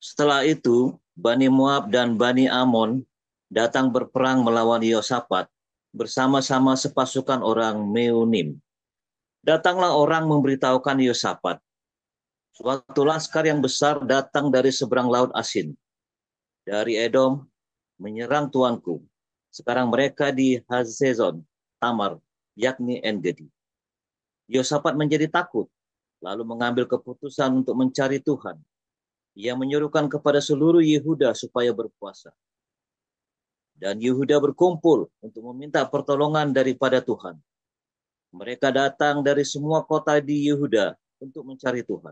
Setelah itu, Bani Moab dan Bani Amon datang berperang melawan Yosafat bersama-sama sepasukan orang Meunim. Datanglah orang memberitahukan Yosafat, suatu laskar yang besar datang dari seberang laut Asin, dari Edom, menyerang tuanku. Sekarang mereka di Hazezon, Tamar, yakni En-Gedi. Yosafat menjadi takut, lalu mengambil keputusan untuk mencari Tuhan. Ia menyuruhkan kepada seluruh Yehuda supaya berpuasa. Dan Yehuda berkumpul untuk meminta pertolongan daripada Tuhan. Mereka datang dari semua kota di Yehuda untuk mencari Tuhan.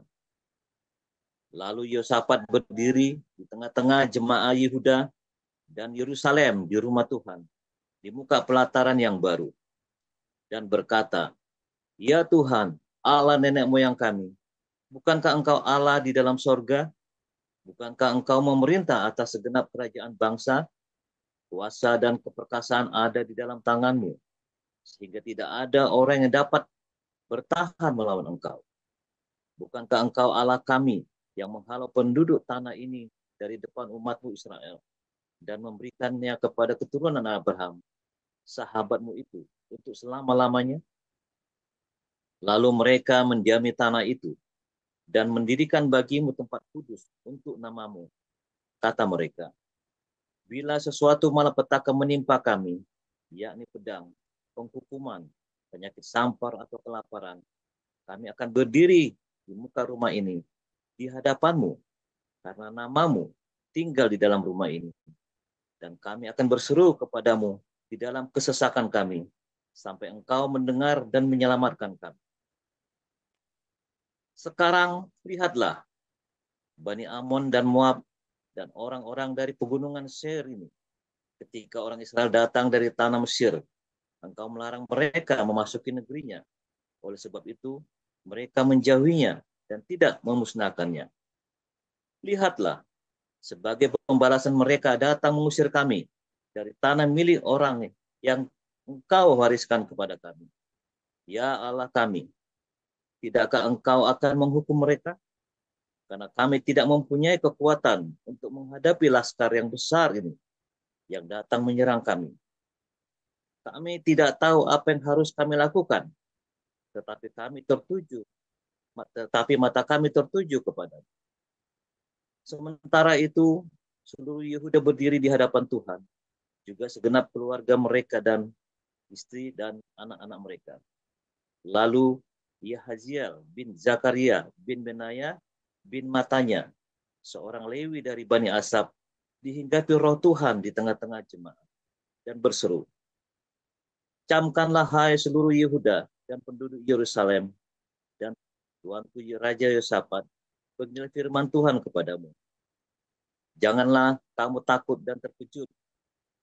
Lalu Yosafat berdiri di tengah-tengah jemaah Yehuda dan Yerusalem di rumah Tuhan, di muka pelataran yang baru, dan berkata, "Ya Tuhan, Allah nenek moyang kami, bukankah Engkau Allah di dalam sorga? Bukankah Engkau memerintah atas segenap kerajaan bangsa? Kuasa dan keperkasaan ada di dalam tangan-Mu, sehingga tidak ada orang yang dapat bertahan melawan Engkau. Bukankah Engkau Allah kami yang menghalau penduduk tanah ini dari depan umat-Mu Israel dan memberikannya kepada keturunan Abraham, sahabat-Mu itu, untuk selama-lamanya?" Lalu mereka mendiami tanah itu dan mendirikan bagimu tempat kudus untuk namamu. Kata mereka, bila sesuatu malapetaka menimpa kami, yakni pedang, penghukuman, penyakit sampar atau kelaparan, kami akan berdiri di muka rumah ini, di hadapanmu, karena namamu tinggal di dalam rumah ini. Dan kami akan berseru kepadamu di dalam kesesakan kami, sampai engkau mendengar dan menyelamatkan kami. Sekarang lihatlah, Bani Amon dan Moab dan orang-orang dari pegunungan Seir ini. Ketika orang Israel datang dari tanah Mesir, engkau melarang mereka memasuki negerinya. Oleh sebab itu, mereka menjauhinya dan tidak memusnahkannya. Lihatlah, sebagai pembalasan mereka datang mengusir kami dari tanah milik orang yang engkau wariskan kepada kami. Ya Allah kami, tidakkah engkau akan menghukum mereka? Karena kami tidak mempunyai kekuatan untuk menghadapi laskar yang besar ini yang datang menyerang kami. Kami tidak tahu apa yang harus kami lakukan, tetapi kami tertuju, tetapi mata kami tertuju kepada. Sementara itu, seluruh Yehuda berdiri di hadapan Tuhan, juga segenap keluarga mereka dan istri dan anak-anak mereka. Lalu Yahaziel bin Zakaria bin Benaya bin Matanya, seorang Lewi dari Bani Asaf, dihinggapi roh Tuhan di tengah-tengah jemaat dan berseru, "Camkanlah hai seluruh Yehuda dan penduduk Yerusalem dan tuanku Raja Yosafat, beginilah firman Tuhan kepadamu. Janganlah kamu takut dan terkejut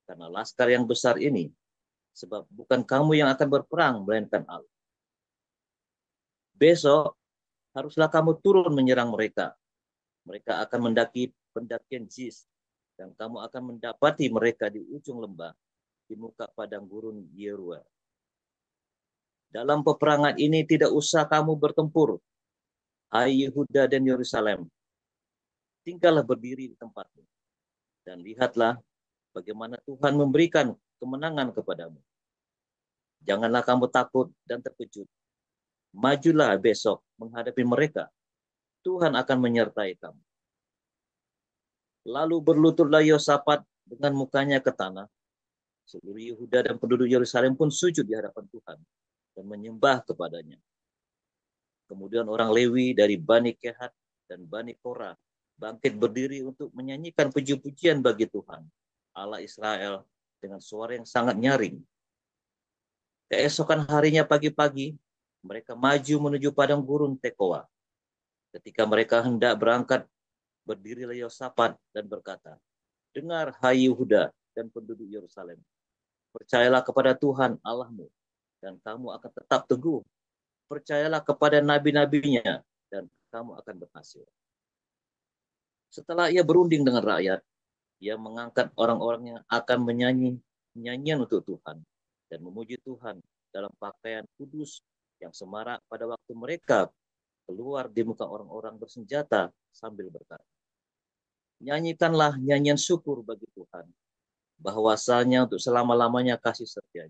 karena laskar yang besar ini, sebab bukan kamu yang akan berperang, melainkan Allah. Besok haruslah kamu turun menyerang mereka. Mereka akan mendaki pendakian Ziz, dan kamu akan mendapati mereka di ujung lembah, di muka padang gurun Yeruel. Dalam peperangan ini tidak usah kamu bertempur, hai Yehuda dan Yerusalem. Tinggallah berdiri di tempatmu, dan lihatlah bagaimana Tuhan memberikan kemenangan kepadamu. Janganlah kamu takut dan terkejut. Majulah besok menghadapi mereka. Tuhan akan menyertai kamu. Lalu berlututlah Yosafat dengan mukanya ke tanah. Seluruh Yehuda dan penduduk Yerusalem pun sujud di hadapan Tuhan dan menyembah kepadanya. Kemudian orang Lewi dari Bani Kehat dan Bani Korah bangkit berdiri untuk menyanyikan puji-pujian bagi Tuhan, Allah Israel, dengan suara yang sangat nyaring. Keesokan harinya pagi-pagi, mereka maju menuju padang gurun Tekoa. Ketika mereka hendak berangkat, berdirilah Yosafat dan berkata, "Dengar, hai Yehuda dan penduduk Yerusalem, percayalah kepada Tuhan Allahmu, dan kamu akan tetap teguh. Percayalah kepada nabi-nabinya, dan kamu akan berhasil." Setelah ia berunding dengan rakyat, ia mengangkat orang-orang yang akan menyanyi nyanyian untuk Tuhan dan memuji Tuhan dalam pakaian kudus yang semarak pada waktu mereka keluar di muka orang-orang bersenjata sambil berkata, Nyanyikanlah nyanyian syukur bagi Tuhan, bahwasanya untuk selama-lamanya kasih setia.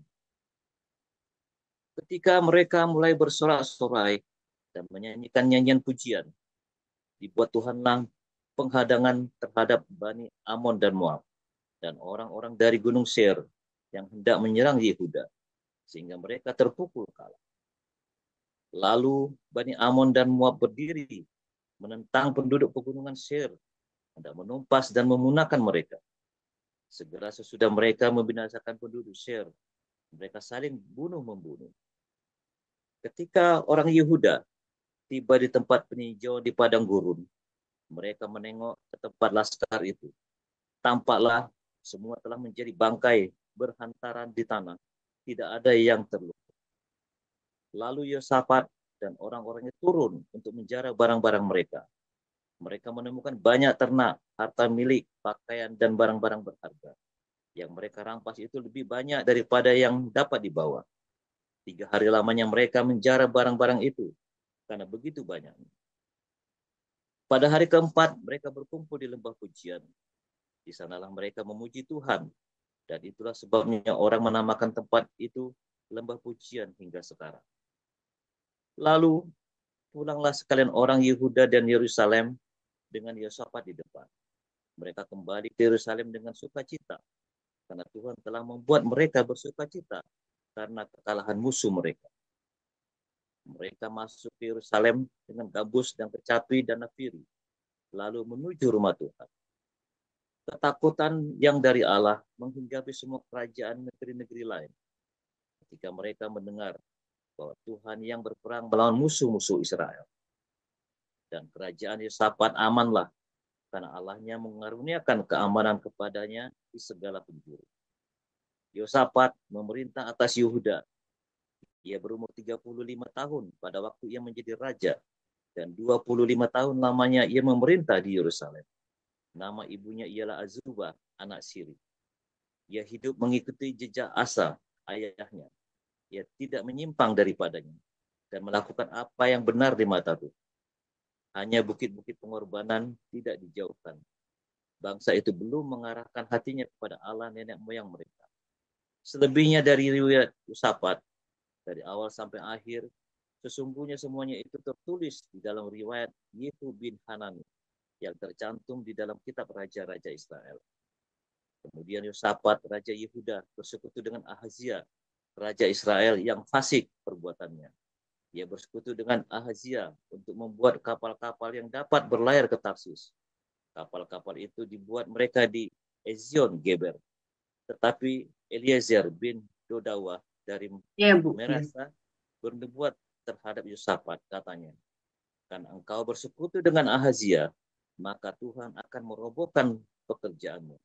Ketika mereka mulai bersorak-sorai dan menyanyikan nyanyian pujian, dibuat Tuhanlah penghadangan terhadap Bani Amon dan Moab dan orang-orang dari Gunung Seir yang hendak menyerang Yehuda, sehingga mereka terpukul kalah. Lalu Bani Amon dan Moab berdiri menentang penduduk pegunungan Seir, hendak menumpas dan memunahkan mereka. Segera sesudah mereka membinasakan penduduk Seir, mereka saling bunuh-membunuh. Ketika orang Yehuda tiba di tempat peninjauan di padang gurun, mereka menengok ke tempat laskar itu. Tampaklah semua telah menjadi bangkai berhantaran di tanah. Tidak ada yang terluka. Lalu Yosafat dan orang-orangnya turun untuk menjara barang-barang mereka. Mereka menemukan banyak ternak, harta milik, pakaian, dan barang-barang berharga. Yang mereka rampas itu lebih banyak daripada yang dapat dibawa. 3 hari lamanya mereka menjara barang-barang itu, karena begitu banyaknya. Pada hari keempat, mereka berkumpul di lembah pujian. Di sanalah mereka memuji Tuhan. Dan itulah sebabnya orang menamakan tempat itu lembah pujian hingga sekarang. Lalu pulanglah sekalian orang Yehuda dan Yerusalem dengan Yosafat di depan. Mereka kembali ke Yerusalem dengan sukacita, karena Tuhan telah membuat mereka bersukacita karena kekalahan musuh mereka. Mereka masuk ke Yerusalem dengan gabus dan kecapi dan nafiri, lalu menuju rumah Tuhan. Ketakutan yang dari Allah menghinggapi semua kerajaan negeri-negeri lain ketika mereka mendengar bahwa Tuhan yang berperang melawan musuh-musuh Israel. Dan kerajaan Yosafat amanlah, karena Allahnya mengaruniakan keamanan kepadanya di segala penjuru. Yosafat memerintah atas Yehuda. Ia berumur 35 tahun pada waktu ia menjadi raja, dan 25 tahun lamanya ia memerintah di Yerusalem. Nama ibunya ialah Azubah, anak Siri. Ia hidup mengikuti jejak Asa, ayahnya. Ia tidak menyimpang daripadanya dan melakukan apa yang benar di mata Tuhan. Hanya bukit-bukit pengorbanan tidak dijauhkan. Bangsa itu belum mengarahkan hatinya kepada Allah nenek moyang mereka. Selebihnya dari riwayat Yosafat, dari awal sampai akhir, sesungguhnya semuanya itu tertulis di dalam riwayat Yehu bin Hanani yang tercantum di dalam kitab Raja-Raja Israel. Kemudian Yosafat, Raja Yehuda, bersekutu dengan Ahazia, Raja Israel yang fasik perbuatannya. Ia bersekutu dengan Ahazia untuk membuat kapal-kapal yang dapat berlayar ke Tarsis. Kapal-kapal itu dibuat mereka di Ezion Geber. Tetapi Eliezer bin Dodawa dari Merasa bernubuat terhadap Yosafat, katanya, karena engkau bersekutu dengan Ahazia, maka Tuhan akan merobohkan pekerjaanmu.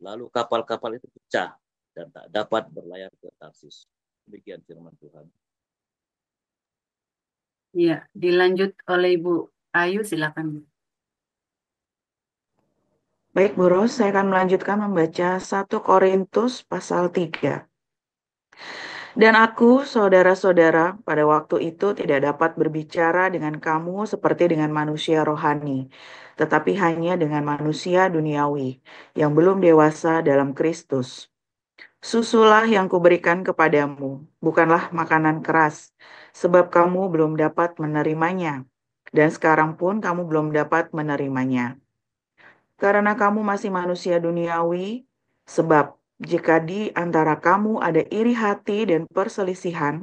Lalu kapal-kapal itu pecah dan tak dapat berlayar ke Tarsis. Demikian firman Tuhan. Ya, dilanjut oleh Ibu Ayu, silakan. Baik, Bu Ros, saya akan melanjutkan membaca 1 Korintus pasal 3. Dan aku, saudara-saudara, pada waktu itu tidak dapat berbicara dengan kamu seperti dengan manusia rohani, tetapi hanya dengan manusia duniawi, yang belum dewasa dalam Kristus. Susulah yang kuberikan kepadamu, bukanlah makanan keras, sebab kamu belum dapat menerimanya, dan sekarang pun kamu belum dapat menerimanya. Karena kamu masih manusia duniawi, sebab jika di antara kamu ada iri hati dan perselisihan,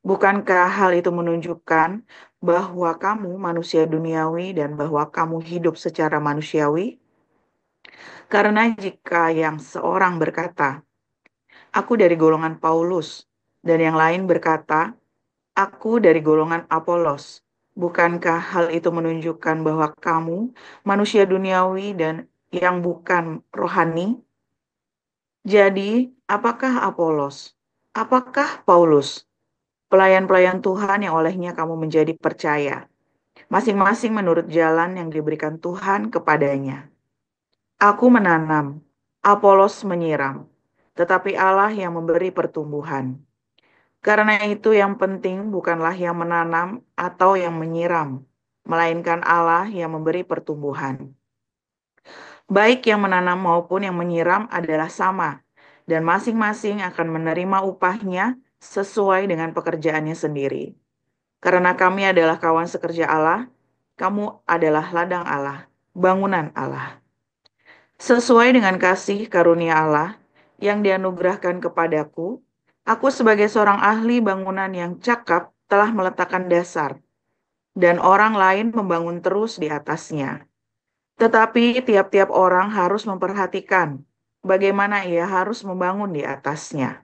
bukankah hal itu menunjukkan bahwa kamu manusia duniawi dan bahwa kamu hidup secara manusiawi? Karena jika yang seorang berkata, aku dari golongan Paulus, dan yang lain berkata, aku dari golongan Apolos, bukankah hal itu menunjukkan bahwa kamu manusia duniawi dan yang bukan rohani? Jadi, apakah Apolos? Apakah Paulus? Pelayan-pelayan Tuhan yang olehnya kamu menjadi percaya, masing-masing menurut jalan yang diberikan Tuhan kepadanya. Aku menanam, Apolos menyiram, tetapi Allah yang memberi pertumbuhan. Karena itu yang penting bukanlah yang menanam atau yang menyiram, melainkan Allah yang memberi pertumbuhan. Baik yang menanam maupun yang menyiram adalah sama, dan masing-masing akan menerima upahnya sesuai dengan pekerjaannya sendiri. Karena kami adalah kawan sekerja Allah, kamu adalah ladang Allah, bangunan Allah. Sesuai dengan kasih karunia Allah yang dianugerahkan kepadaku, aku sebagai seorang ahli bangunan yang cakap telah meletakkan dasar, dan orang lain membangun terus di atasnya. Tetapi tiap-tiap orang harus memperhatikan bagaimana ia harus membangun di atasnya.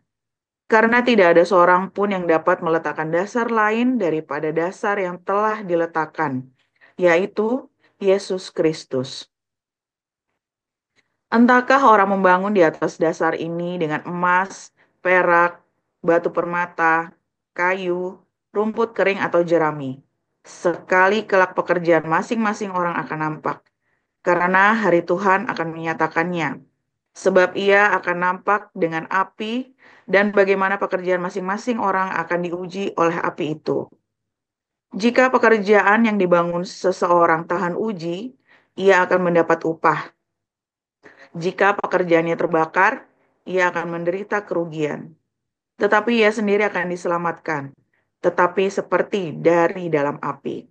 Karena tidak ada seorang pun yang dapat meletakkan dasar lain daripada dasar yang telah diletakkan, yaitu Yesus Kristus. Entahkah orang membangun di atas dasar ini dengan emas, perak, batu permata, kayu, rumput kering atau jerami. Sekali kelak pekerjaan masing-masing orang akan nampak, karena hari Tuhan akan menyatakannya. Sebab ia akan nampak dengan api, dan bagaimana pekerjaan masing-masing orang akan diuji oleh api itu. Jika pekerjaan yang dibangun seseorang tahan uji, ia akan mendapat upah. Jika pekerjaannya terbakar, ia akan menderita kerugian. Tetapi ia sendiri akan diselamatkan, tetapi seperti dari dalam api.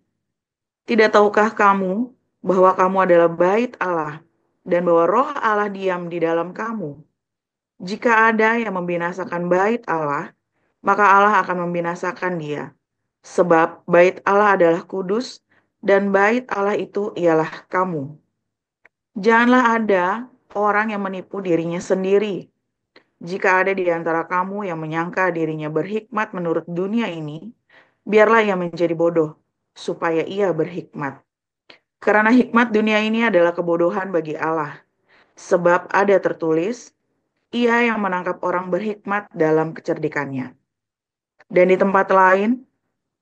Tidak tahukah kamu bahwa kamu adalah bait Allah, dan bahwa roh Allah diam di dalam kamu? Jika ada yang membinasakan bait Allah, maka Allah akan membinasakan dia. Sebab bait Allah adalah kudus, dan bait Allah itu ialah kamu. Janganlah ada orang yang menipu dirinya sendiri. Jika ada di antara kamu yang menyangka dirinya berhikmat menurut dunia ini, biarlah ia menjadi bodoh, supaya ia berhikmat. Karena hikmat dunia ini adalah kebodohan bagi Allah. Sebab ada tertulis, ia yang menangkap orang berhikmat dalam kecerdikannya. Dan di tempat lain,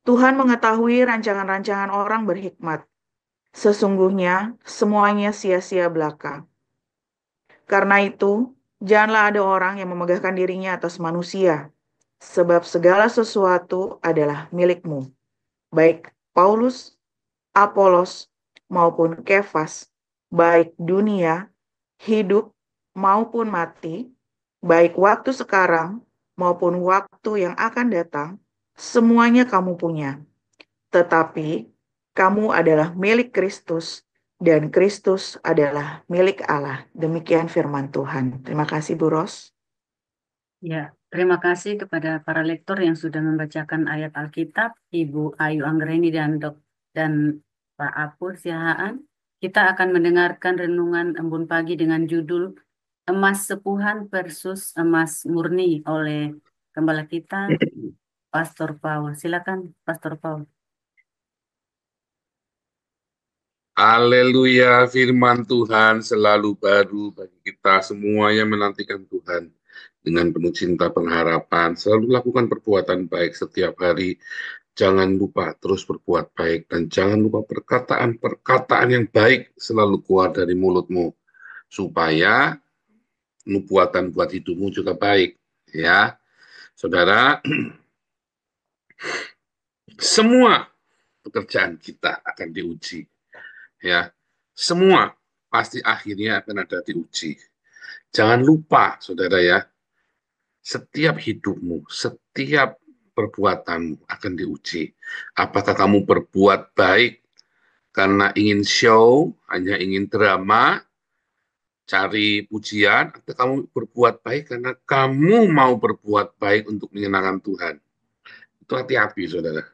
Tuhan mengetahui rancangan-rancangan orang berhikmat. Sesungguhnya semuanya sia-sia belaka. Karena itu, janganlah ada orang yang memegahkan dirinya atas manusia, sebab segala sesuatu adalah milikmu, baik Paulus, Apolos, maupun Kefas, baik dunia, hidup, maupun mati, baik waktu sekarang, maupun waktu yang akan datang, semuanya kamu punya. Tetapi kamu adalah milik Kristus, dan Kristus adalah milik Allah. Demikian firman Tuhan. Terima kasih, Bu Ros. Ya, terima kasih kepada para lektor yang sudah membacakan ayat Alkitab, Ibu Ayu Anggreni dan Pak Apur Siahaan. Kita akan mendengarkan renungan Embun Pagi dengan judul Emas Sepuhan versus Emas Murni oleh Gembala kita, Pastor Paul. Silakan, Pastor Paul. Haleluya, firman Tuhan selalu baru bagi kita semua yang menantikan Tuhan. Dengan penuh cinta pengharapan, selalu lakukan perbuatan baik setiap hari. Jangan lupa terus berbuat baik, dan jangan lupa perkataan-perkataan yang baik selalu keluar dari mulutmu, supaya nubuatan buat hidupmu juga baik. Ya, saudara, semua pekerjaan kita akan diuji. Ya, semua pasti akhirnya akan ada diuji. Jangan lupa, saudara ya, setiap hidupmu, setiap perbuatanmu akan diuji. Apakah kamu berbuat baik karena ingin show, hanya ingin drama, cari pujian, atau kamu berbuat baik karena kamu mau berbuat baik untuk menyenangkan Tuhan? Itu hati-hati, saudara.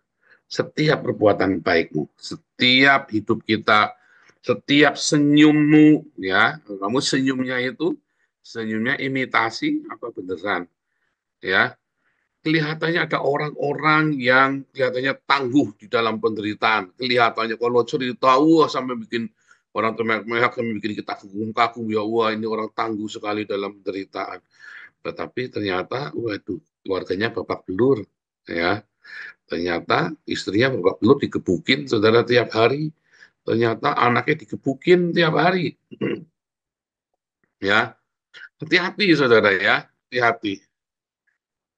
Setiap perbuatan baikmu, setiap hidup kita, setiap senyummu, ya, kamu senyumnya itu senyumnya imitasi apa beneran, ya. Kelihatannya ada orang-orang yang kelihatannya tangguh di dalam penderitaan. Kelihatannya kalau cerita, wah sampai bikin orang teriak-teriak, sampai bikin kita kagum-kagum, ya wah ini orang tangguh sekali dalam penderitaan. Tetapi ternyata, waduh, keluarganya babak belur, ya. Ternyata istrinya babak belur digebukin, saudara, tiap hari. Ternyata anaknya digebukin tiap hari. Ya, hati-hati, saudara ya, hati-hati.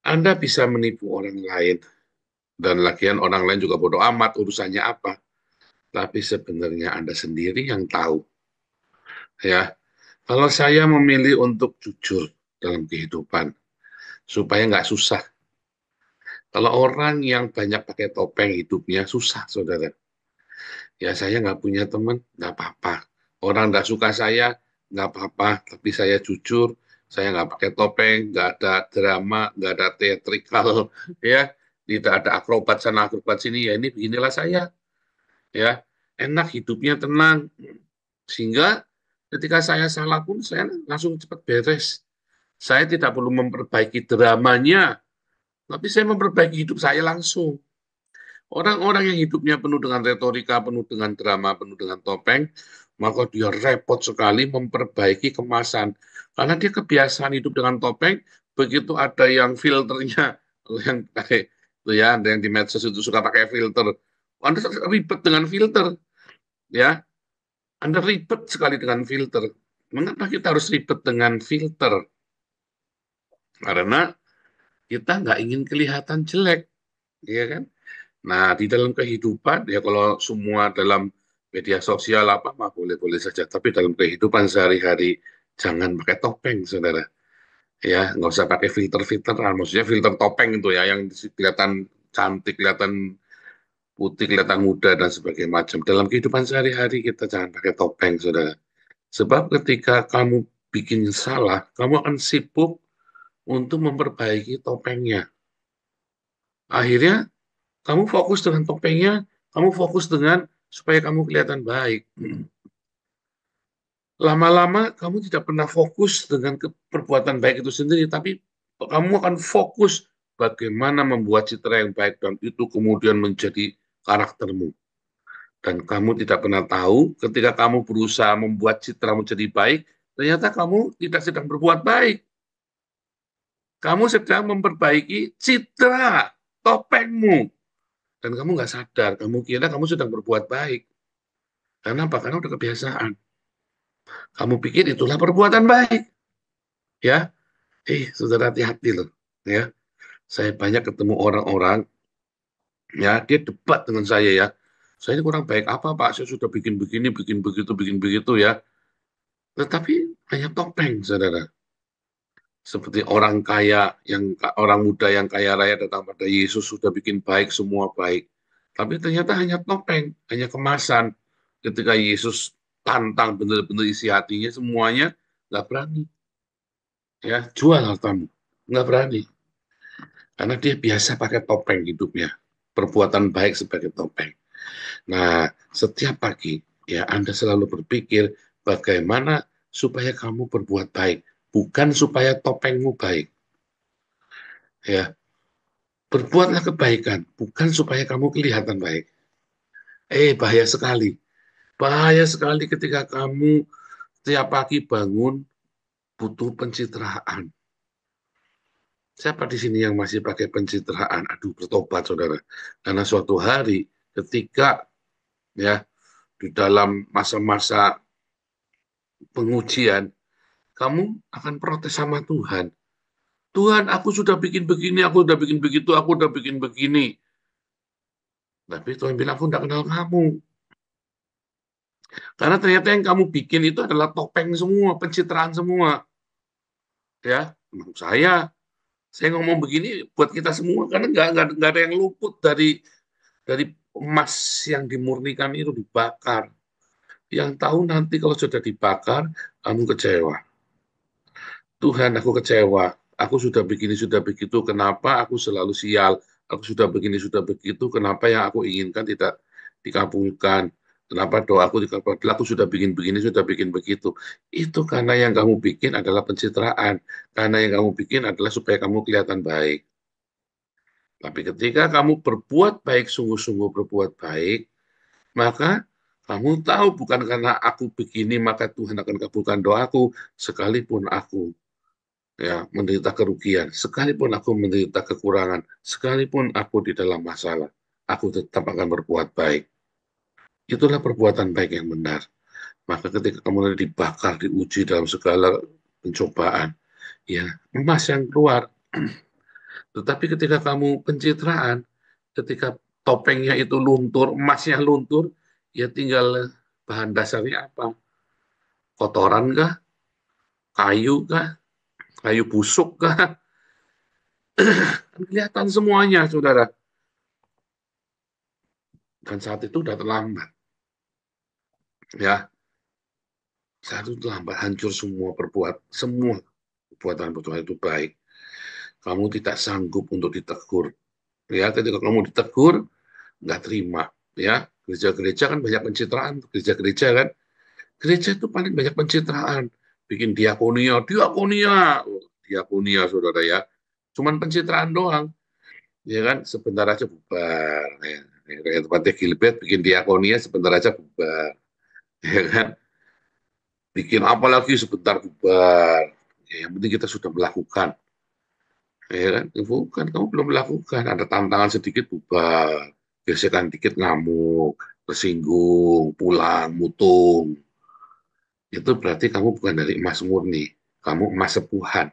Anda bisa menipu orang lain, dan lagian orang lain juga bodoh amat urusannya apa. Tapi sebenarnya Anda sendiri yang tahu. Ya, Kalau saya memilih untuk jujur dalam kehidupan, supaya nggak susah. Kalau orang yang banyak pakai topeng hidupnya susah, saudara. Ya saya nggak punya teman, nggak apa-apa. Orang nggak suka saya, nggak apa-apa. Tapi saya jujur, saya nggak pakai topeng, nggak ada drama, nggak ada teatrikal, ya. Tidak ada akrobat sana, akrobat sini. Ya ini beginilah saya, ya. Enak hidupnya tenang. Sehingga ketika saya salah pun, saya langsung cepat beres. Saya tidak perlu memperbaiki dramanya, tapi saya memperbaiki hidup saya langsung. Orang-orang yang hidupnya penuh dengan retorika, penuh dengan drama, penuh dengan topeng, maka dia repot sekali memperbaiki kemasan. Karena dia kebiasaan hidup dengan topeng, begitu ada yang filternya, yang pakai itu ya, ada yang di medsos itu suka pakai filter. Anda ribet dengan filter, ya. Anda ribet sekali dengan filter. Mengapa kita harus ribet dengan filter? Karena kita nggak ingin kelihatan jelek, ya kan? Nah, di dalam kehidupan, ya kalau semua dalam media sosial apa mah boleh-boleh saja. Tapi dalam kehidupan sehari-hari, jangan pakai topeng, saudara. Ya, nggak usah pakai filter-filteran. Maksudnya filter topeng itu ya, yang kelihatan cantik, kelihatan putih, kelihatan muda, dan sebagainya macam. Dalam kehidupan sehari-hari, kita jangan pakai topeng, saudara. Sebab ketika kamu bikin salah, kamu akan sibuk untuk memperbaiki topengnya. Akhirnya, kamu fokus dengan topengnya, kamu fokus dengan supaya kamu kelihatan baik. Lama-lama kamu tidak pernah fokus dengan perbuatan baik itu sendiri, tapi kamu akan fokus bagaimana membuat citra yang baik dan itu kemudian menjadi karaktermu. Dan kamu tidak pernah tahu ketika kamu berusaha membuat citra menjadi baik, ternyata kamu tidak sedang berbuat baik. Kamu sedang memperbaiki citra topengmu. Dan kamu nggak sadar, kamu kira kamu sedang berbuat baik. Karena apa? Karena udah kebiasaan. Kamu pikir itulah perbuatan baik. Ya, saudara hati-hati loh. Ya, saya banyak ketemu orang-orang, ya, dia debat dengan saya ya. Saya ini kurang baik apa Pak? Saya sudah bikin begini, bikin begitu ya. Tetapi hanya topeng, saudara. Seperti orang kaya, orang muda yang kaya raya datang pada Yesus sudah bikin baik, semua baik. Tapi ternyata hanya topeng, hanya kemasan. Ketika Yesus tantang benar-benar isi hatinya, semuanya nggak berani. Ya, jual hartamu. Nggak berani. Karena dia biasa pakai topeng hidupnya. Perbuatan baik sebagai topeng. Nah, setiap pagi, ya Anda selalu berpikir bagaimana supaya kamu berbuat baik. Bukan supaya topengmu baik. Ya, berbuatlah kebaikan, bukan supaya kamu kelihatan baik. Bahaya sekali. Bahaya sekali ketika kamu setiap pagi bangun butuh pencitraan. Siapa di sini yang masih pakai pencitraan? Aduh, bertobat, saudara. Karena suatu hari ketika ya di dalam masa-masa pengujian, kamu akan protes sama Tuhan. Tuhan, aku sudah bikin begini, aku sudah bikin begitu, aku sudah bikin begini. Tapi Tuhan bilang, aku tidak kenal kamu. Karena ternyata yang kamu bikin itu adalah topeng semua, pencitraan semua. Ya, saya ngomong begini buat kita semua karena nggak ada yang luput dari emas yang dimurnikan itu dibakar. Yang tahu nanti kalau sudah dibakar, kamu kecewa. Tuhan, aku kecewa. Aku sudah begini, sudah begitu. Kenapa aku selalu sial? Aku sudah begini, sudah begitu. Kenapa yang aku inginkan tidak dikabulkan? Kenapa doaku dikabulkan? Aku sudah bikin begini, sudah bikin begitu. Itu karena yang kamu bikin adalah pencitraan. Karena yang kamu bikin adalah supaya kamu kelihatan baik. Tapi ketika kamu berbuat baik, sungguh-sungguh berbuat baik, maka kamu tahu bukan karena aku begini, maka Tuhan akan kabulkan doaku, sekalipun aku ya menderita kerugian, sekalipun aku menderita kekurangan, sekalipun aku di dalam masalah, aku tetap akan berbuat baik. Itulah perbuatan baik yang benar. Maka ketika kamu dibakar, diuji dalam segala pencobaan, ya emas yang keluar. Tetapi ketika kamu pencitraan, ketika topengnya itu luntur, emasnya luntur, ya tinggal bahan dasarnya apa? Kotoran kah? kayu kah, kayu busuk kah, kelihatan semuanya, saudara. Dan saat itu udah terlambat. Ya, saat itu terlambat, hancur semua semua perbuatan itu baik. Kamu tidak sanggup untuk ditegur. Ya, ketika kamu ditegur, nggak terima. Ya, gereja-gereja kan banyak pencitraan. Gereja-gereja kan, gereja itu paling banyak pencitraan. Bikin diakonia, diakonia, saudara ya. Cuman pencitraan doang. Ya kan, sebentar aja bubar. Ya, kayak tempatnya Gilbert bikin diakonia sebentar aja bubar. Ya kan, bikin apa lagi sebentar bubar. Ya, yang penting kita sudah melakukan. Ya kan, bukan kamu belum melakukan. Ada tantangan sedikit bubar, gesekan dikit ngamuk, tersinggung, pulang, mutung. Itu berarti kamu bukan dari emas murni, kamu emas sepuhan.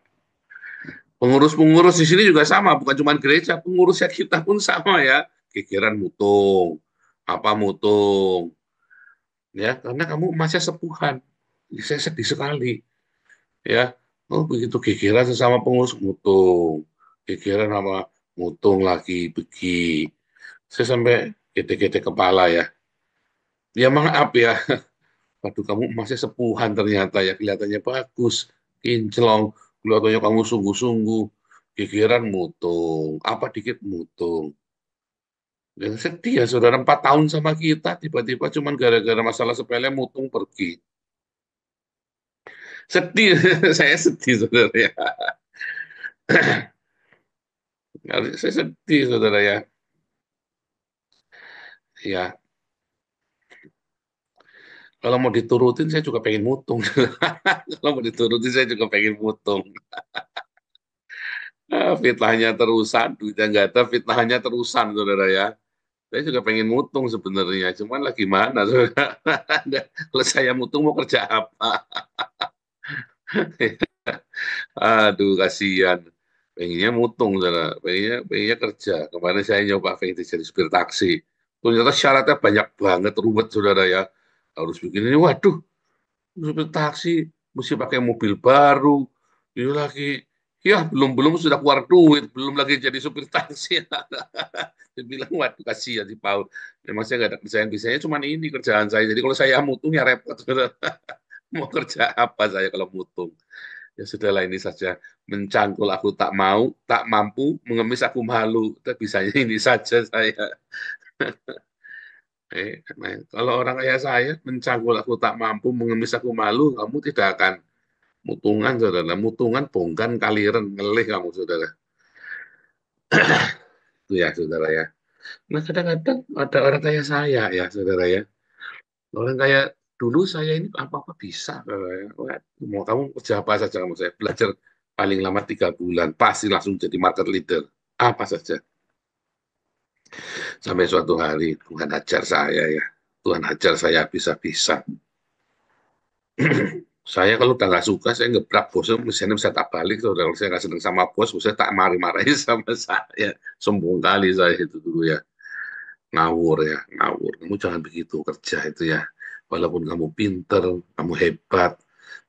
Pengurus-pengurus di sini juga sama, bukan cuma gereja, pengurusnya kita pun sama ya. Kekiran mutung, apa mutung, ya karena kamu emasnya sepuhan. Saya sedih sekali, ya. Oh begitu kekiran sesama pengurus mutung, kekiran sama mutung lagi pergi. Saya sampai gede-gede kepala ya. Ya maaf ya, waduh kamu emasnya sepuhan ternyata ya, kelihatannya bagus, kinclong, kelihatannya kamu sungguh-sungguh, pikiran mutung, apa dikit mutung. Dan sedih ya, saudara 4 tahun sama kita, tiba-tiba cuman gara-gara masalah sepele mutung pergi. Sedih, saya sedih saudara ya. Saya sedih saudara ya. Ya, kalau mau diturutin saya juga pengen mutung. Kalau mau diturutin saya juga pengen mutung. Fitnahnya terusan, duitnya nggak ada, fitnahnya terusan, saudara ya. Saya juga pengen mutung sebenarnya, cuman lagi mana, saudara? Kalau saya mutung mau kerja apa? Aduh, kasihan. Pengennya mutung, saudara. Pengennya kerja. Kemarin saya nyoba pengen jadi supir taksi. Ternyata syaratnya banyak banget, ruwet, saudara ya. Harus bikin ini, waduh, supir taksi mesti pakai mobil baru. Ini lagi, ya belum sudah keluar duit, belum lagi jadi supir taksi. Dia bilang, waduh kasihan si Paul. Memang saya nggak ada kerjaan, bisanya cuma ini kerjaan saya. Jadi kalau saya mutung ya repot. Saudara. Mau kerja apa saya kalau mutung? Ya sudahlah ini saja. Mencangkul aku tak mau, tak mampu, mengemis aku malu. Tapi bisanya ini saja saya. Nah, kalau orang kayak saya, mencangkul aku tak mampu, mengemis aku malu, kamu tidak akan mutungan, saudara. Mutungan bongkan kaliren, ngelih kamu, saudara. Itu ya, saudara ya. Nah, kadang-kadang ada orang kayak saya, ya, saudara ya. Orang kayak dulu saya ini apa-apa bisa. Saudara ya. Wah, mau kamu kerja apa saja kamu, saya belajar paling lama 3 bulan, pasti langsung jadi market leader. Apa saja. Sampai suatu hari, Tuhan ajar saya ya. Tuhan ajar saya bisa-bisa. Saya kalau udah nggak suka, saya ngebrak bosnya, misalnya bisa tak balik. Kalau saya nggak seneng sama bos, saya tak marah-marahin sama saya. Sombong kali saya itu dulu ya. Ngawur ya, ngawur. Kamu jangan begitu kerja itu ya. Walaupun kamu pinter, kamu hebat,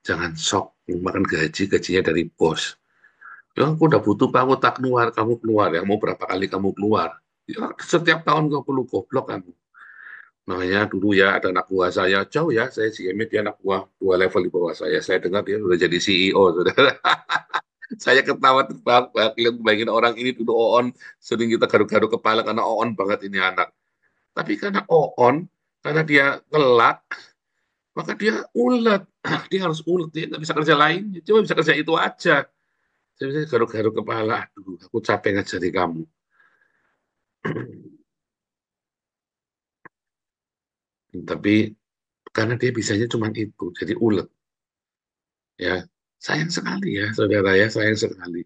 jangan sok makan gajinya dari bos. Ya, aku udah butuh, Pak, aku tak keluar, kamu keluar. Ya, mau berapa kali kamu keluar? Ya, setiap tahun kamu perlu goblok kamu. Makanya dulu ya ada anak buah saya, jauh ya, saya CME, dia anak buah 2 level di bawah saya. Saya dengar dia sudah jadi CEO, saudara. Saya ketawa terbahak-bahak, bayangin orang ini dulu Oon, sering kita garuk-garuk kepala karena Oon banget ini anak. Tapi karena Oon, karena dia telat, maka dia ulet. Dia harus ulet, dia nggak bisa kerja lain. Cuma bisa kerja itu aja. Saya bisa garuk-garuk kepala, aduh, aku capek ngajari kamu. Tapi karena dia bisanya cuma itu, jadi ulet. Ya, sayang sekali ya, saudara ya, sayang sekali.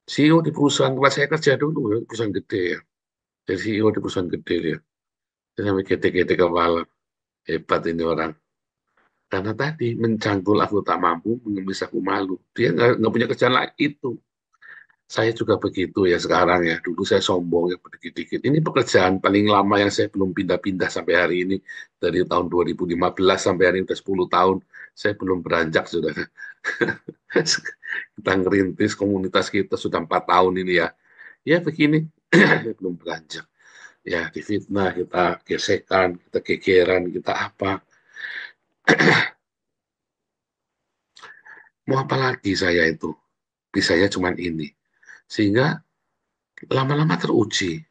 CEO di perusahaan tempat saya kerja dulu, ya, perusahaan gede ya. Jadi CEO di perusahaan gede dia. Dia sampai gede-gede kepala. Hebat ini orang. Karena tadi mencangkul aku tak mampu, mengemis aku malu. Dia nggak punya kerjaan lain itu. Saya juga begitu ya sekarang ya. Dulu saya sombong ya dikit-dikit. Ini pekerjaan paling lama yang saya belum pindah-pindah sampai hari ini. Dari tahun 2015 sampai hari ini udah 10 tahun. Saya belum beranjak, saudara. Kita ngerintis komunitas kita sudah 4 tahun ini ya. Ya begini, saya belum beranjak. Ya difitnah, kita gesekan, kita gegeran, kita apa. Mau apa lagi saya itu? Bisanya cuman ini. Sehingga lama-lama teruji.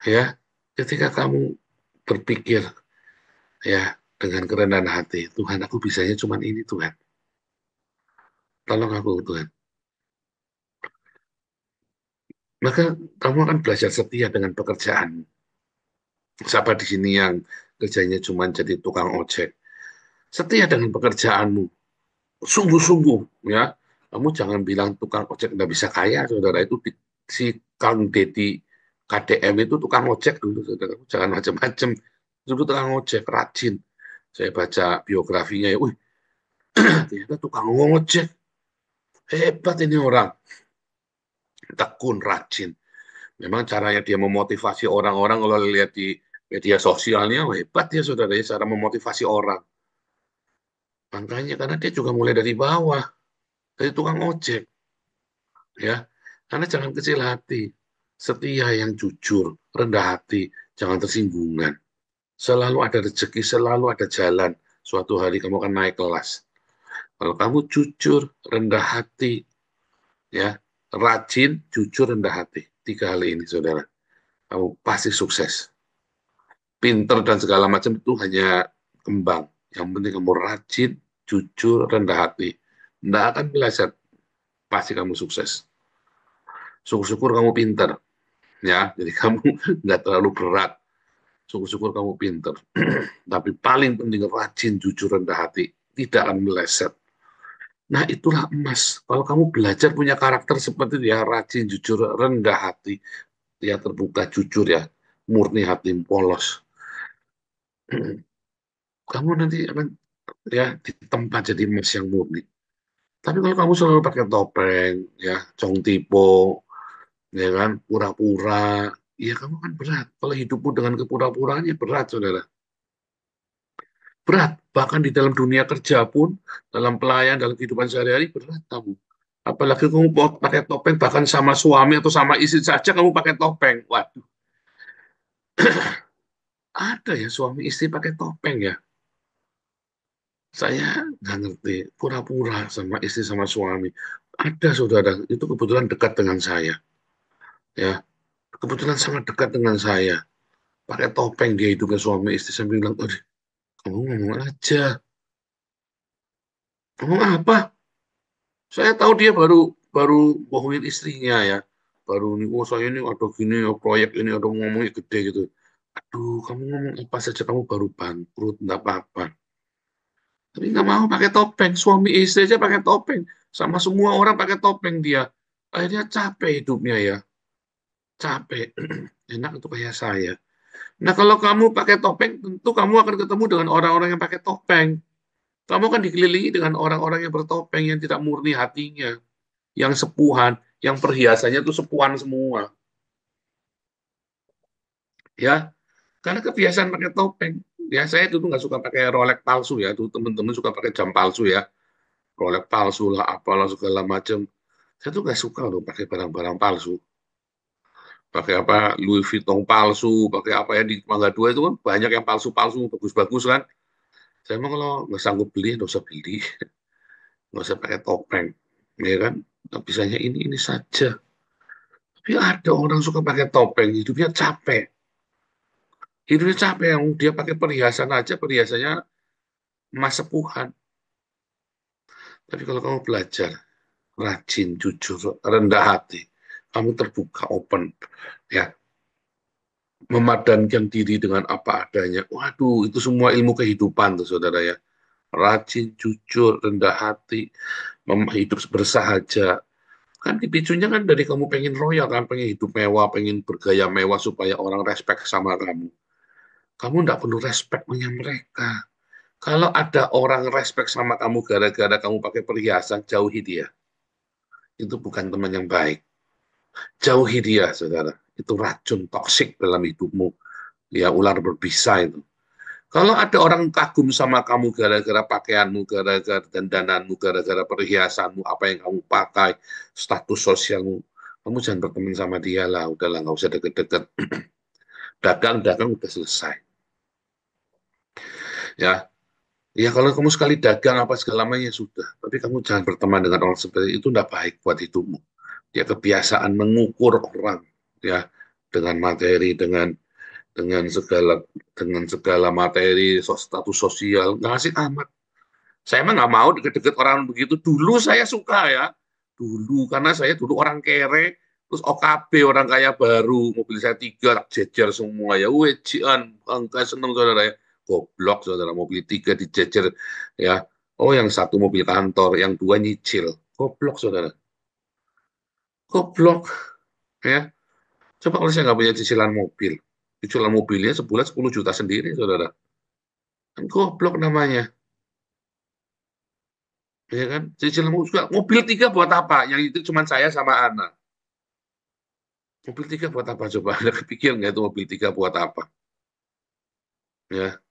Ya, ketika kamu berpikir ya dengan kerendahan hati, Tuhan aku bisanya cuman ini Tuhan. Tolong aku Tuhan. Maka kamu akan belajar setia dengan pekerjaan. Siapa di sini yang kerjanya cuman jadi tukang ojek? Setia dengan pekerjaanmu. Sungguh-sungguh ya. Kamu jangan bilang tukang ojek nggak bisa kaya, saudara. Itu si Kang Dedi KDM itu tukang ojek dulu, saudara. Jangan macam-macam. Dulu tukang ojek, rajin. Saya baca biografinya ya, wih, ternyata tukang ojek. Hebat ini orang. Tekun, rajin. Memang caranya dia memotivasi orang-orang, kalau lihat di media sosialnya, hebat ya saudara, ya, cara memotivasi orang. Makanya karena dia juga mulai dari bawah, dari tukang ojek. Ya, karena jangan kecil hati, setia yang jujur, rendah hati, jangan tersinggungan. Selalu ada rezeki, selalu ada jalan. Suatu hari kamu akan naik kelas. Kalau kamu jujur, rendah hati, ya, rajin, jujur, rendah hati. 3 hal ini, saudara. Kamu pasti sukses. Pinter dan segala macam itu hanya kembang. Yang penting kamu rajin, jujur, rendah hati. Tidak akan belajar, pasti kamu sukses. Syukur-syukur kamu pinter, ya. Jadi kamu nggak terlalu berat. Syukur-syukur kamu pinter. Tapi paling penting rajin, jujur, rendah hati. Tidak akan meleset. Nah itulah emas. Kalau kamu belajar punya karakter seperti dia, rajin, jujur, rendah hati, dia terbuka, jujur ya, murni hati, polos. Kamu nanti akan ya ditempa jadi emas yang murni. Tapi kalau kamu selalu pakai topeng, ya, cong tipo, ya kan, pura-pura, ya kamu kan berat. Kalau hidupmu dengan kepura-puraannya berat, saudara. Berat. Bahkan di dalam dunia kerja pun, dalam pelayan, dalam kehidupan sehari-hari, berat kamu. Apalagi kamu pakai topeng, bahkan sama suami atau sama istri saja kamu pakai topeng. Waduh, ada ya suami istri pakai topeng ya. Saya nggak ngerti, pura-pura sama istri sama suami. Ada saudara, itu kebetulan dekat dengan saya. Ya, kebetulan sangat dekat dengan saya. Pakai topeng dia hidupnya suami istri. Saya bilang, aduh, kamu ngomong aja. Ngomong apa? Saya tahu dia baru baru bohongin istrinya ya. Baru nih, oh saya ini ada gini, oh, proyek ini ada ngomongnya gede gitu. Aduh, kamu ngomong apa saja, kamu baru bangkrut, enggak apa-apa. Tapi nggak mau pakai topeng, suami istri aja pakai topeng. Sama semua orang pakai topeng dia. Akhirnya capek hidupnya ya. Capek. Enak itu kayak saya. Nah, kalau kamu pakai topeng, tentu kamu akan ketemu dengan orang-orang yang pakai topeng. Kamu akan dikelilingi dengan orang-orang yang bertopeng, yang tidak murni hatinya, yang sepuhan, yang perhiasannya itu sepuhan semua. Ya, karena kebiasaan pakai topeng. Ya, saya dulu nggak suka pakai Rolex palsu ya. Tuh teman-teman suka pakai jam palsu ya. Rolex palsu lah, apalah segala macam. Saya tuh nggak suka loh pakai barang-barang palsu. Pakai apa, Louis Vuitton palsu, pakai apa ya di Mangga Dua itu kan banyak yang palsu-palsu, bagus-bagus kan. Saya mah kalau nggak sanggup beli, nggak usah beli. Nggak usah pakai topeng. Ya kan, nah, bisanya ini saja. Tapi ada orang suka pakai topeng, hidupnya capek. Hidupnya capek, yang dia pakai perhiasan aja, perhiasannya emas sepuhan. Tapi kalau kamu belajar, rajin, jujur, rendah hati, kamu terbuka, open, ya, memadankan diri dengan apa adanya. Waduh, itu semua ilmu kehidupan tuh, saudara ya. Rajin, jujur, rendah hati, hidup bersahaja. Kan dipicunya kan dari kamu pengen royal, kan pengen hidup mewah, pengen bergaya mewah supaya orang respect sama kamu. Kamu tidak perlu respect punya mereka. Kalau ada orang respect sama kamu gara-gara kamu pakai perhiasan, jauhi dia. Itu bukan teman yang baik. Jauhi dia, saudara. Itu racun toksik dalam hidupmu. Ya, ular berbisa itu. Kalau ada orang kagum sama kamu gara-gara pakaianmu, gara-gara dandananmu, gara-gara perhiasanmu, apa yang kamu pakai, status sosialmu, kamu jangan berteman sama dia lah. Udahlah, nggak usah deket-deket. Dagang-dagang udah selesai. Ya, ya kalau kamu sekali dagang apa segala macam ya sudah. Tapi kamu jangan berteman dengan orang seperti itu, tidak baik buat hidupmu. Ya kebiasaan mengukur orang, ya dengan materi, dengan segala materi, status sosial, nggak asik amat. Saya emang nggak mau deket-deket orang begitu. Dulu saya suka ya, dulu karena saya dulu orang kere, terus OKB orang kaya baru, mobil saya 3 tak jejer semua ya, wejian, bangga seneng saudara ya, goblok saudara, mobil 3 dijejer ya. Oh yang satu mobil kantor, yang 2 nyicil, goblok saudara, goblok ya. Coba kalau saya nggak punya cicilan mobil, cicilan mobilnya sebulan 10 juta sendiri saudara, kan goblok namanya. Ya kan? Cicilan mobil 3 buat apa? Yang itu cuma saya sama anak. Mobil 3 buat apa coba? Ada kepikir nggak itu mobil 3 buat apa? Ya,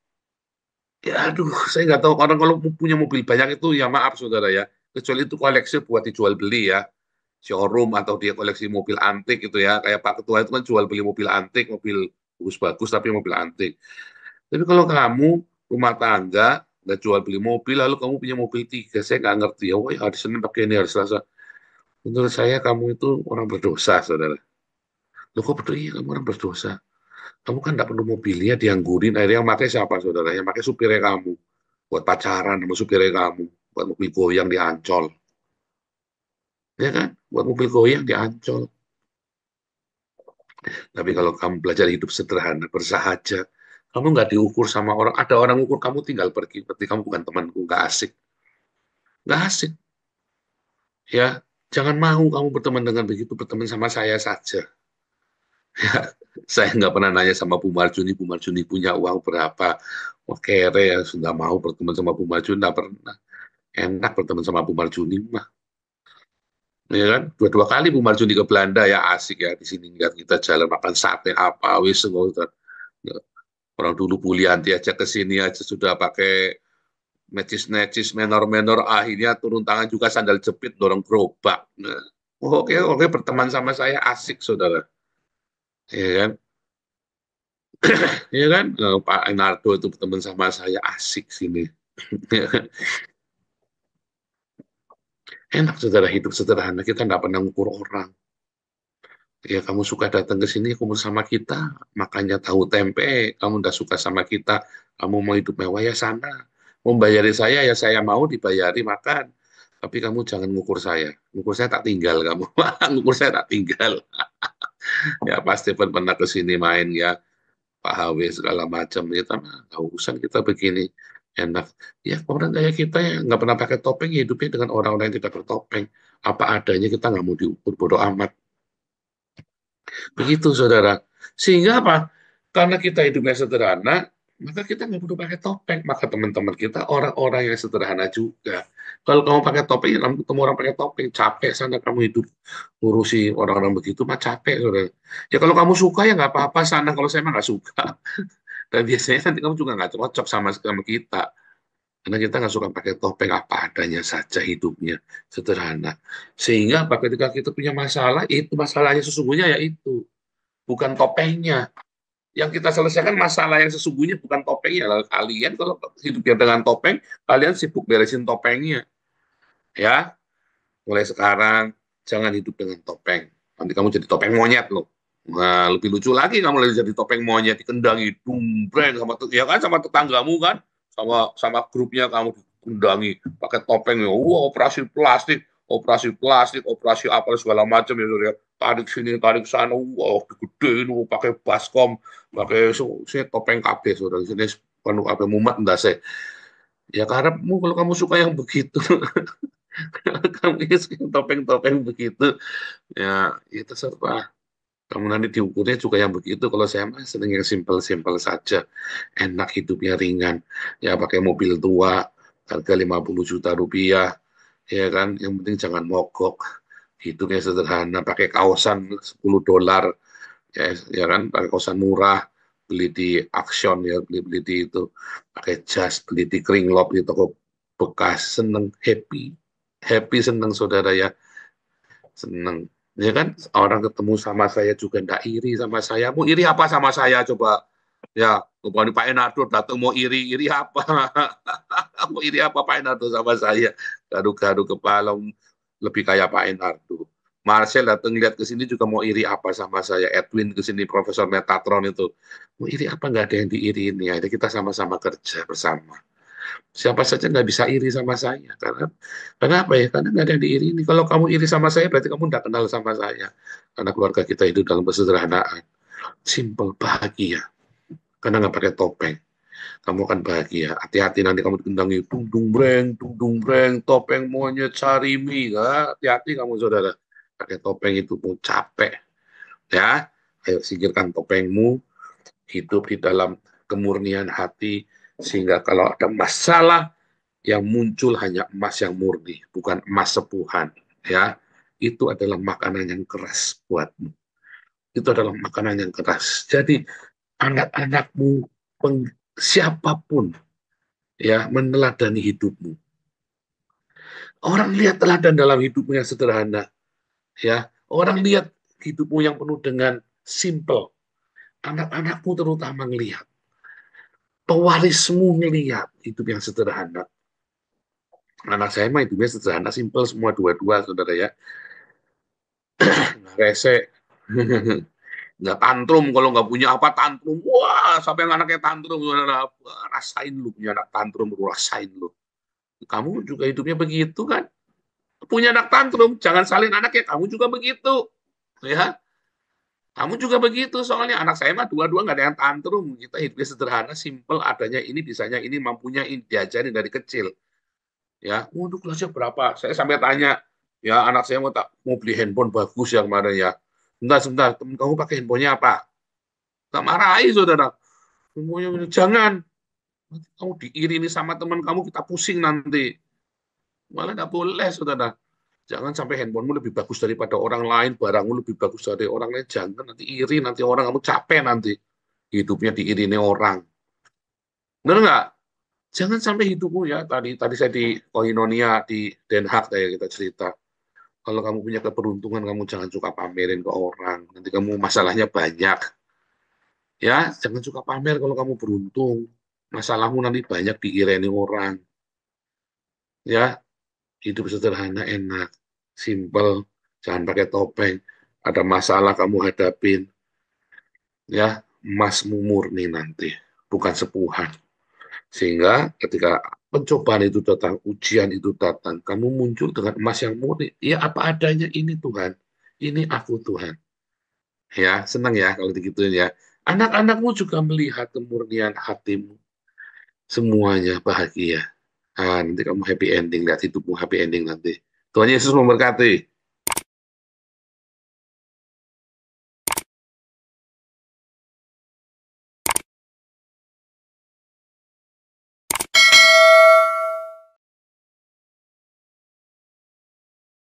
ya aduh, saya nggak tahu orang kalau punya mobil banyak itu ya maaf saudara ya. Kecuali itu koleksi buat dijual beli ya, showroom atau dia koleksi mobil antik gitu ya. Kayak Pak Ketua itu kan jual beli mobil antik, mobil bagus-bagus tapi mobil antik. Tapi kalau kamu rumah tangga nggak jual beli mobil, lalu kamu punya mobil 3, saya nggak ngerti ya. Oh ya hari Senin pakai ini, hari Selasa. Menurut saya kamu itu orang berdosa, saudara. Loh kok betul? Iya, kamu orang berdosa. Kamu kan nggak perlu mobilnya dianggurin. Akhirnya yang pakai siapa, saudara? Yang pakai supirnya kamu. Buat pacaran sama supirnya kamu. Buat mobil goyang di Ancol. Ya kan? Buat mobil goyang di Ancol. Tapi kalau kamu belajar hidup sederhana, bersahaja, kamu nggak diukur sama orang. Ada orang ukur kamu tinggal pergi. Berarti kamu bukan temanku. Nggak asik. Nggak asik. Ya, jangan mau kamu berteman dengan begitu. Berteman sama saya saja. Saya nggak pernah nanya sama Bu Marjuni punya uang berapa. Wah, kere ya, sudah mau berteman sama Bu Marjuni, nggak pernah. Enak berteman sama Bu Marjuni mah. Ya kan? Dua-dua kali Bu Marjuni ke Belanda ya asik ya. Di sini nggak kita jalan makan sate apa, wis nggak usah. Orang dulu Bulianti aja ke sini aja sudah pakai necis-necis, menor-menor, akhirnya turun tangan juga sandal jepit, dorong gerobak. Nah, oke, oke, berteman sama saya asik, saudara. Ya kan? Ya kan? Pak Enardo itu teman sama saya asik sini. Enak saudara hidup sederhana, kita nggak pernah ngukur orang. Ya kamu suka datang ke sini kumpul sama kita, makanya tahu tempe, kamu udah suka sama kita, kamu mau hidup mewah ya sana. Mau bayari saya ya saya mau dibayari makan. Tapi kamu jangan ngukur saya. Ngukur saya tak tinggal kamu. Ngukur saya tak tinggal. Ya pasti pernah ke sini main ya. Pak HW segala macam kita mah nggak urusan kita begini enak ya orang kayak kita yang nggak pernah pakai topeng ya hidupnya dengan orang-orang yang tidak bertopeng apa adanya kita nggak mau diukur bodoh amat begitu saudara sehingga apa karena kita hidupnya sederhana maka kita nggak perlu pakai topeng maka teman-teman kita orang-orang yang sederhana juga kalau kamu pakai topeng ya kamu ketemu orang pakai topeng capek sana kamu hidup ngurusi orang-orang begitu mah capek saudara ya kalau kamu suka ya nggak apa-apa sana kalau saya mah nggak suka. Dan biasanya nanti kamu juga nggak cocok sama kita. Karena kita nggak suka pakai topeng apa adanya saja hidupnya. Sederhana. Sehingga apa, ketika kita punya masalah, itu masalahnya sesungguhnya yaitu. Bukan topengnya. Yang kita selesaikan masalah yang sesungguhnya bukan topengnya. Lalu kalian kalau hidupnya dengan topeng, kalian sibuk beresin topengnya. Ya, mulai sekarang jangan hidup dengan topeng. Nanti kamu jadi topeng monyet loh. Nah, lebih lucu lagi kamu lagi jadi topeng monyet dikendangi, dumbreng sama ya kan sama tetanggamu kan, sama sama grupnya kamu dikendangi pakai topeng ya. Wah, operasi plastik, operasi apa segala macam ya, ya. Tarik sini, tarik sana, wah, digedein, pakai baskom, pakai topeng KB, saudara. Sini penuh apa mumat enggak sih? Ya karepmu kalau kamu suka yang begitu. Kamu topeng-topeng begitu, ya itu serba. Kamu nanti diukurnya juga yang begitu. Kalau saya mah seneng yang simpel-simpel saja. Enak hidupnya ringan. Ya pakai mobil tua, harga 50 juta rupiah. Ya kan, yang penting jangan mogok. Hidupnya sederhana, pakai kaosan $10. Ya kan, pakai kaosan murah. Beli di Action ya, beli di itu. Pakai jas, beli di Kringlop di toko bekas. Seneng, happy. Happy, seneng saudara ya. Seneng. Ya kan, orang ketemu sama saya juga ndak iri sama saya. Mau iri apa sama saya coba? Ya, bukan Pak Enardo datang mau iri apa? Mau iri apa Pak Enardo sama saya? Garu-garu kepala lebih kayak Pak Enardo. Marcel datang lihat ke sini juga mau iri apa sama saya. Edwin ke sini, Profesor Metatron itu. Mau iri apa nggak ada yang diiri ini. Akhirnya kita sama-sama kerja bersama. Siapa saja nggak bisa iri sama saya. Karena apa ya? Karena nggak ada yang diiri ini. Kalau kamu iri sama saya, berarti kamu nggak kenal sama saya. Karena keluarga kita hidup dalam kesederhanaan. Simple, bahagia. Karena nggak pakai topeng. Kamu akan bahagia. Hati-hati nanti kamu dikendangi. Dung dung breng, topeng monyet sarimi. Hati-hati kamu saudara. Pakai topeng itu mau capek. Ya, ayo singkirkan topengmu. Hidup di dalam kemurnian hati. Sehingga kalau ada masalah, yang muncul hanya emas yang murni, bukan emas sepuhan. Ya, itu adalah makanan yang keras buatmu. Itu adalah makanan yang keras. Jadi anak-anakmu, siapapun ya meneladani hidupmu. Orang lihat teladan dalam hidupmu yang sederhana. Ya, orang lihat hidupmu yang penuh dengan simple. Anak-anakmu terutama ngelihat. Pewarismu ngelihat hidup yang sederhana. Anak saya mah hidupnya sederhana, simple semua dua-dua, saudara ya. Rese, nggak tantrum kalau nggak punya apa tantrum. Wah, sampai yang anaknya tantrum, saudara. Rasain lu punya anak tantrum, lu rasain lu. Kamu juga hidupnya begitu kan? Punya anak tantrum, jangan salin anaknya. Kamu juga begitu, ya. Kamu juga begitu, soalnya anak saya mah dua-dua nggak ada yang tantrum. Kita hidupnya sederhana, simple, adanya ini, bisanya ini, mampunya ini, diajarin dari kecil. Ya, untuk kelasnya berapa? Saya sampai tanya, ya anak saya mau beli handphone bagus yang mana ya. Sebentar, temen kamu pakai handphonenya apa? Tak marahi, saudara. Jangan. Nanti kamu diirini sama teman kamu, kita pusing nanti. Malah nggak boleh, saudara. Jangan sampai handphonemu lebih bagus daripada orang lain, barangmu lebih bagus dari orang lain. Jangan, nanti iri, nanti orang kamu capek nanti. Hidupnya diirini orang. Benar nggak? Jangan sampai hidupmu ya, tadi saya di Koinonia, di Den Haag, kayak kita cerita. Kalau kamu punya keberuntungan, kamu jangan suka pamerin ke orang. Nanti kamu masalahnya banyak. Ya, jangan suka pamer kalau kamu beruntung. Masalahmu nanti banyak diireni orang. Ya, hidup sederhana enak, simple, jangan pakai topeng. Ada masalah kamu hadapin. Ya, emasmu murni nanti, bukan sepuhan. Sehingga ketika pencobaan itu datang, ujian itu datang, kamu muncul dengan emas yang murni. Ya, apa adanya, ini Tuhan. Ini aku Tuhan. Ya, senang ya kalau digituin ya. Anak-anakmu juga melihat kemurnian hatimu. Semuanya bahagia. Nanti kamu happy ending, lihat hidupmu happy ending nanti. Tuhan Yesus memberkati.